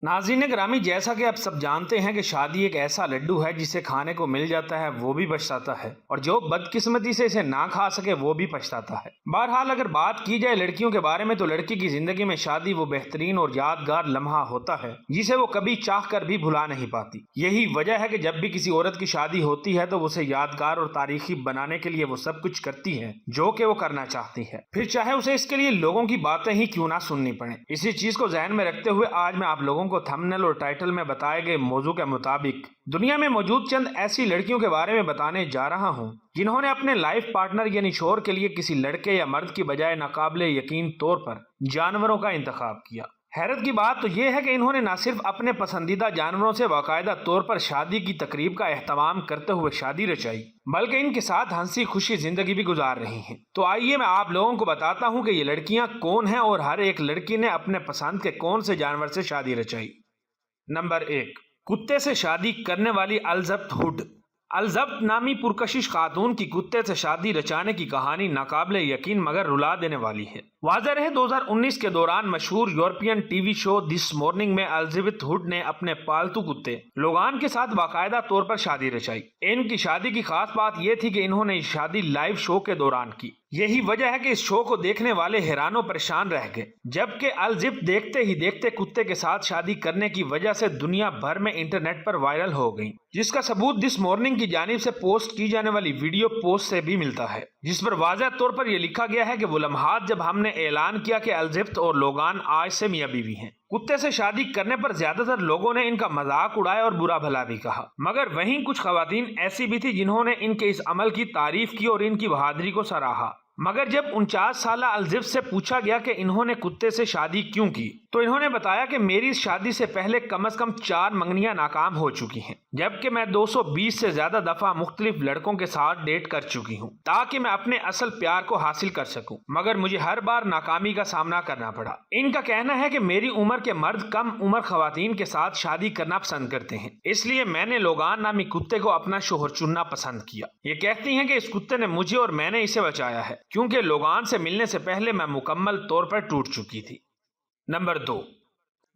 नाज़रीन ग्रामी, जैसा कि आप सब जानते हैं कि शादी एक ऐसा लड्डू है जिसे खाने को मिल जाता है वो भी पछताता है, और जो बदकिस्मती से इसे ना खा सके वो भी पछताता है। बहरहाल अगर बात की जाए लड़कियों के बारे में, तो लड़की की जिंदगी में शादी वो बेहतरीन और यादगार लम्हा होता है जिसे वो कभी चाह कर भी भुला नहीं पाती। यही वजह है कि जब भी किसी औरत की शादी होती है तो उसे यादगार और तारीखी बनाने के लिए वो सब कुछ करती है जो कि वो करना चाहती है, फिर चाहे उसे इसके लिए लोगों की बातें ही क्यों ना सुननी पड़े। इसी चीज को ध्यान में रखते हुए आज मैं आप लोगों को थंबनेल और टाइटल में बताए गए मौजू के मुताबिक दुनिया में मौजूद चंद ऐसी लड़कियों के बारे में बताने जा रहा हूं जिन्होंने अपने लाइफ पार्टनर यानी शोहर के लिए किसी लड़के या मर्द की बजाय नाकाबिले यकीन तौर पर जानवरों का इंतखाब किया। हैरत की बात तो यह है कि इन्होंने न सिर्फ अपने पसंदीदा जानवरों से बाकायदा तौर पर शादी की तकरीब का एहतमाम करते हुए शादी रचाई, बल्कि इनके साथ हंसी खुशी जिंदगी भी गुजार रही हैं। तो आइए मैं आप लोगों को बताता हूं कि ये लड़कियां कौन हैं और हर एक लड़की ने अपने पसंद के कौन से जानवर से शादी रचाई। नंबर 1, कुत्ते से शादी करने वाली अलजब्त हुड। अलजब्त नामी पुरकशिश खातून की कुत्ते से शादी रचाने की कहानी नाकाबिले यकीन मगर रुला देने वाली है। वाज़ेह रहे 2019 के दौरान मशहूर European TV show this morning में एलिजाबेथ हुड ने अपने पालतू कुत्ते लोगान के साथ बाकायदा तौर पर शादी रचाई। इनकी शादी की खास बात यह थी कि इन्होंने शादी लाइव शो के दौरान की। यही वजह है कि इस शो को देखने वाले हैरानो परेशान रह गए, जबकि अलजिब देखते ही देखते कुत्ते के साथ शादी करने की वजह से दुनिया भर में इंटरनेट पर वायरल हो गई, जिसका सबूत दिस मॉर्निंग की जानिब से पोस्ट की जाने वाली वीडियो पोस्ट से भी मिलता है, जिस पर वाज़ेह तौर पर यह लिखा गया है कि वो लम्हात जब हमने ऐलान किया कि अलजिब और लोगान आज से मियां बीवी हैं। कुत्ते से शादी करने पर ज्यादातर लोगों ने इनका मजाक उड़ाया और बुरा भला भी कहा, मगर वहीं कुछ खवातीन ऐसी भी थी जिन्होंने इनके इस अमल की तारीफ की और इनकी बहादुरी को सराहा। मगर जब 49 साला अलजिब से पूछा गया कि इन्होंने कुत्ते से शादी क्यों की, तो इन्होंने बताया कि मेरी शादी से पहले कम से कम 4 मंगनियां नाकाम हो चुकी हैं, जबकि मैं 220 से ज्यादा दफा मुख्तलिफ लड़कों के साथ डेट कर चुकी हूं ताकि मैं अपने असल प्यार को हासिल कर सकूं, मगर मुझे हर बार नाकामी का सामना करना पड़ा। इनका कहना है कि मेरी उम्र के मर्द कम उम्र खवातीन के साथ शादी करना पसंद करते हैं, इसलिए मैंने लोगान नामी कुत्ते को अपना शोहर चुनना पसंद किया। ये कहती हैं कि इस कुत्ते ने मुझे और मैंने इसे बचाया है, क्योंकि लोगान से मिलने से पहले मैं मुकम्मल तौर पर टूट चुकी थी। नंबर 2,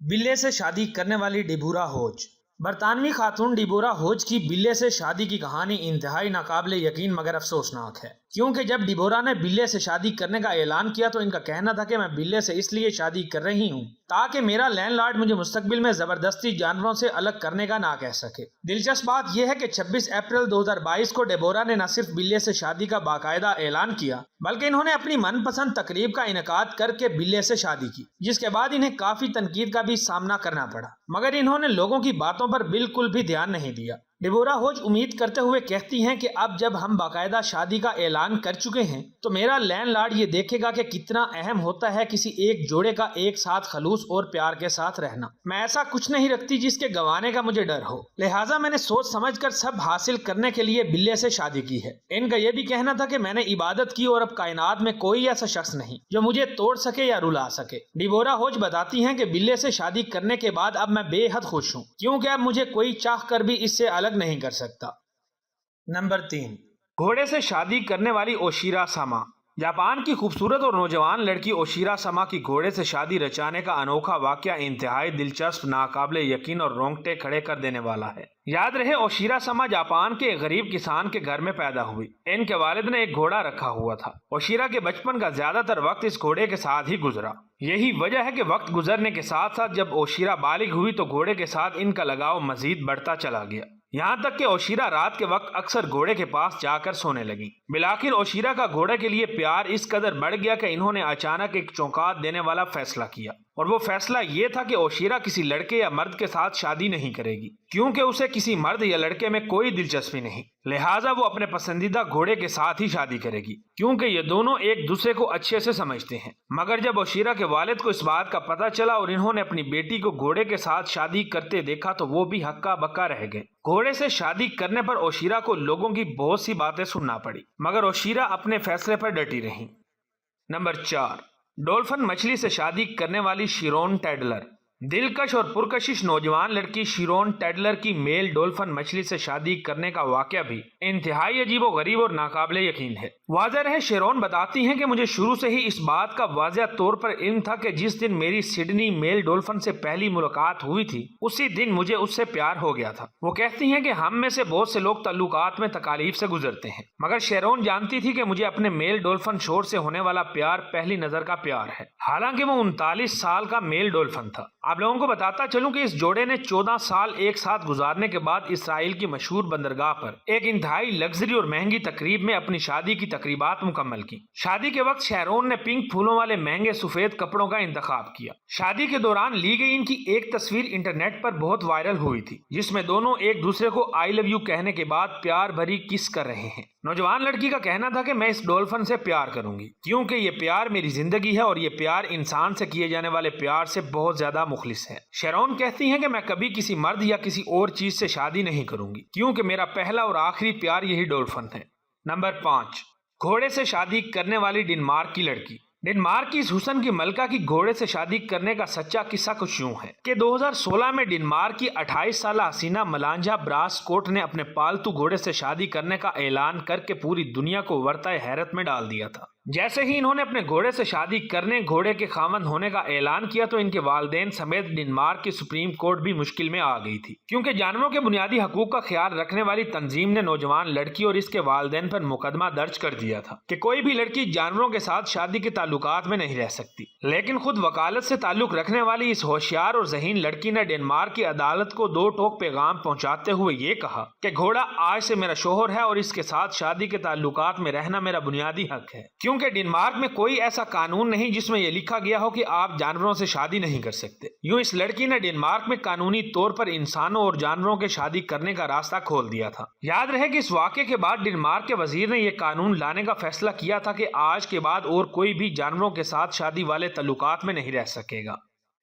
बिल्ले से शादी करने वाली डिबोरा होज। बरतानवी खातून डिबोरा होज की बिल्ले से शादी की कहानी इंतहाई नाकाबिले यकीन मगर अफसोसनाक है, क्योंकि जब डिबोरा ने बिल्ले से शादी करने का ऐलान किया तो इनका कहना था कि मैं बिल्ले से इसलिए शादी कर रही हूँ ताकि मेरा लैंडलॉर्ड मुझे मुस्तकबिल में जबरदस्ती जानवरों से अलग करने का ना कह सके। दिलचस्प बात यह है कि 26 अप्रैल 2022 को डिबोरा ने न सिर्फ बिल्ले से शादी का बाकायदा ऐलान किया, बल्कि इन्होंने अपनी मनपसंद तकरीब का इनेकाद करके बिल्ले से शादी की, जिसके बाद इन्हें काफी तनकीद का भी सामना करना पड़ा, मगर इन्होंने लोगों की बातों पर बिल्कुल भी ध्यान नहीं दिया। डिबोरा होज उम्मीद करते हुए कहती हैं कि अब जब हम बाकायदा शादी का ऐलान कर चुके हैं तो मेरा लैंडलॉर्ड ये देखेगा कि कितना अहम होता है किसी एक जोड़े का एक साथ खलूस और प्यार के साथ रहना। मैं ऐसा कुछ नहीं रखती जिसके गंवाने का मुझे डर हो, लिहाजा मैंने सोच समझकर सब हासिल करने के लिए बिल्ले से शादी की है। इनका यह भी कहना था कि मैंने इबादत की और अब कायनात में कोई ऐसा शख्स नहीं जो मुझे तोड़ सके या रुला सके। डिबोरा होज बताती हैं कि बिल्ले से शादी करने के बाद अब मैं बेहद खुश हूँ, क्योंकि अब मुझे कोई चाह कर भी इससे अलग नहीं कर सकता। नंबर 3, घोड़े से शादी करने वाली ओशिरा सामा। जापान की खूबसूरत और नौजवान लड़की ओशिरा सामा की घोड़े से शादी रचाने का अनोखा वाकया इंतहाई दिलचस्प, नाकाबिले यकीन और रोंगटे खड़े कर देने वाला है। याद रहे ओशिरा सामा जापान के गरीब किसान के घर में पैदा हुई। इनके वालिद ने एक घोड़ा रखा हुआ था। ओशिरा के बचपन का ज्यादातर वक्त इस घोड़े के साथ ही गुजरा। यही वजह है कि वक्त गुजरने के साथ साथ जब ओशिरा बालिग हुई तो घोड़े के साथ इनका लगाव मजीद बढ़ता चला गया, यहाँ तक कि ओशिरा रात के वक्त अक्सर घोड़े के पास जाकर सोने लगी। बिलाखिर ओशिरा का घोड़े के लिए प्यार इस कदर बढ़ गया कि इन्होंने अचानक एक चौंका देने वाला फैसला किया, और वो फैसला ये था कि ओशिरा किसी लड़के या मर्द के साथ शादी नहीं करेगी, क्योंकि उसे किसी मर्द या लड़के में कोई दिलचस्पी नहीं। लिहाजा वो अपने पसंदीदा घोड़े के साथ ही शादी करेगी, क्योंकि ये दोनों एक दूसरे को अच्छे से समझते हैं। मगर जब ओशिरा के वालिद को इस बात का पता चला और इन्होंने अपनी बेटी को घोड़े के साथ शादी करते देखा तो वो भी हक्का बक्का रह गए। घोड़े से शादी करने पर ओशिरा को लोगों की बहुत सी बातें सुनना पड़ी, मगर ओशिरा अपने फैसले पर डटी रही। नंबर 4, डॉल्फिन मछली से शादी करने वाली शिरोन टैडलर। دلکش اور پرکشش نوجوان لڑکی شیرون ٹیڈلر کی میل ڈولفن مچھلی سے شادی کرنے کا واقعہ بھی انتہائی عجیب و غریب اور ناقابل یقین ہے۔ واضح رہے، شیرون بتاتی ہیں کہ مجھے شروع سے ہی اس بات کا واضح طور پر علم تھا کہ جس دن میری سڈنی میل ڈولفن سے پہلی ملاقات ہوئی تھی اسی دن مجھے اس سے پیار ہو گیا تھا۔ وہ کہتی ہیں کہ ہم میں سے بہت سے لوگ تعلقات میں تکالیف سے گزرتے ہیں، مگر شیرون جانتی تھی کہ مجھے اپنے میل ڈولفن شور سے ہونے والا پیار پہلی نظر کا پیار ہے، حالانکہ وہ 39 سال کا میل ڈولفن تھا۔ آپ لوگوں کو بتاتا چلوں کہ اس جوڑے نے 14 سال ایک ساتھ گزارنے کے بعد اسرائیل کی مشہور بندرگاہ پر ایک انتہائی لگژری اور مہنگی تقریب میں اپنی شادی کی تقریبات مکمل کی۔ شادی کے وقت شیرون نے پنک پھولوں والے مہنگے سفید کپڑوں کا انتخاب کیا۔ شادی کے دوران لی گئی ان کی ایک تصویر انٹرنیٹ پر بہت وائرل ہوئی تھی، جس میں دونوں ایک دوسرے کو آئی لو یو کہنے کے بعد پیار بھری کس کر رہے ہیں۔ نوجوان لڑکی کا کہنا تھا کہ میں اس ڈولفن سے پیار کروں گی کیونکہ یہ پیار میری زندگی ہے اور یہ پیار انسان سے کیے جانے والے پیار سے بہت زیادہ مخلص ہے۔ شیرون کہتی ہیں کہ میں کبھی کسی مرد یا کسی اور چیز سے شادی نہیں کروں گی کیونکہ میرا پہلا اور آخری پیار یہی ڈولفن ہے۔ نمبر 5، گھوڑے سے شادی کرنے والی ڈنمارک کی لڑکی۔ ڈنمارک کی اس حسن کی ملکہ کی گھوڑے سے شادی کرنے کا سچا قصہ کچھ یوں ہے کہ 2016 میں ڈنمارک کی 28 سالہ حسینہ ملانجا براسکوٹ نے اپنے پالتو گھوڑے سے شادی کرنے کا اعلان کر کے پوری دنیا کو ورطۂ حیرت میں ڈال دیا تھا۔ جیسے ہی انہوں نے اپنے گھوڑے سے شادی کرنے، گھوڑے کے خاوند ہونے کا اعلان کیا تو ان کے والدین سمیت ڈنمارک کی سپریم کورٹ بھی مشکل میں آ گئی تھی، کیونکہ جانوروں کے بنیادی حقوق کا خیال رکھنے والی تنظیم نے نوجوان لڑکی اور اس کے والدین پر مقدمہ درج کر دیا تھا کہ کوئی بھی لڑکی جانوروں کے ساتھ شادی کے تعلقات میں نہیں رہ سکتی۔ لیکن خود وکالت سے تعلق رکھنے والی اس ہوشیار اور ذہین لڑکی نے ڈنمارک کی عدالت کو 2 ٹوک پیغام پہنچاتے ہوئے یہ کہا کہ گھوڑا آج سے میرا شوہر ہے اور اس کے ساتھ شادی کے تعلقات میں رہنا میرا بنیادی حق ہے، کیونکہ ڈنمارک میں کوئی ایسا قانون نہیں جس میں یہ لکھا گیا ہو کہ آپ جانوروں سے شادی نہیں کر سکتے۔ یوں اس لڑکی نے ڈنمارک میں قانونی طور پر انسانوں اور جانوروں کے شادی کرنے کا راستہ کھول دیا تھا۔ یاد رہے کہ اس واقعے کے بعد ڈنمارک کے وزیر نے یہ قانون لانے کا فیصلہ کیا تھا کہ آج کے بعد اور کوئی بھی جانوروں کے ساتھ شادی والے تعلقات میں نہیں رہ سکے گا۔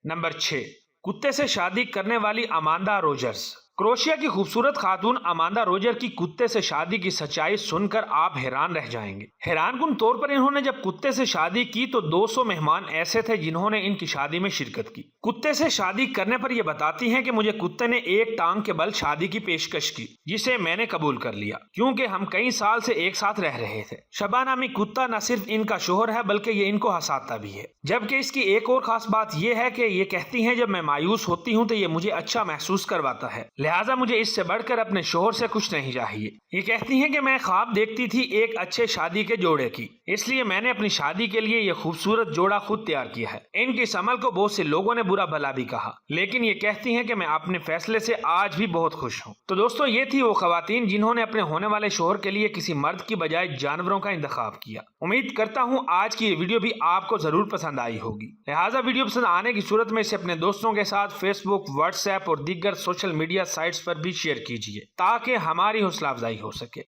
نمبر 6، کتے سے شادی کرنے والی اماندا روجرز۔ کروشیا کی خوبصورت خاتون اماندا روجر کی کتے سے شادی کی سچائی سن کر آپ حیران رہ جائیں گے۔ حیران کن طور پر انہوں نے جب کتے سے شادی کی تو 200 مہمان ایسے تھے جنہوں نے ان کی شادی میں شرکت کی۔ کتے سے شادی کرنے پر یہ بتاتی ہیں کہ مجھے کتے نے ایک ٹانگ کے بل شادی کی پیشکش کی جسے میں نے قبول کر لیا کیونکہ ہم کئی سال سے ایک ساتھ رہ رہے تھے۔ شبا نامی کتا نہ صرف ان کا شوہر ہے بلکہ یہ ان کو ہنساتا بھی ہے، جبکہ اس کی ایک اور خاص بات یہ ہے کہ یہ کہتی ہیں جب میں مایوس ہوتی ہوں تو یہ مجھے اچھا محسوس کرواتا ہے، لہٰذا مجھے اس سے بڑھ کر اپنے شوہر سے کچھ نہیں چاہیے۔ یہ کہتی ہیں کہ میں خواب دیکھتی تھی ایک اچھے شادی کے جوڑے کی، اس لیے میں نے اپنی شادی کے لیے یہ خوبصورت جوڑا خود تیار کیا ہے۔ ان کی اس عمل کو بہت سے لوگوں نے برا بھلا بھی کہا، لیکن یہ کہتی ہیں کہ میں اپنے فیصلے سے آج بھی بہت خوش ہوں۔ تو دوستو، یہ تھی وہ خواتین جنہوں نے اپنے ہونے والے شوہر کے لیے کسی مرد کی بجائے جانوروں کا انتخاب کیا۔ امید کرتا ہوں آج کی یہ ویڈیو بھی آپ کو ضرور پسند آئی ہوگی، لہٰذا ویڈیو پسند آنے کی صورت میں اسے اپنے دوستوں کے ساتھ فیس بک، واٹس ایپ اور دیگر سوشل میڈیا سائٹس پر بھی شیئر کیجیے تاکہ ہماری حوصلہ افزائی ہو سکے۔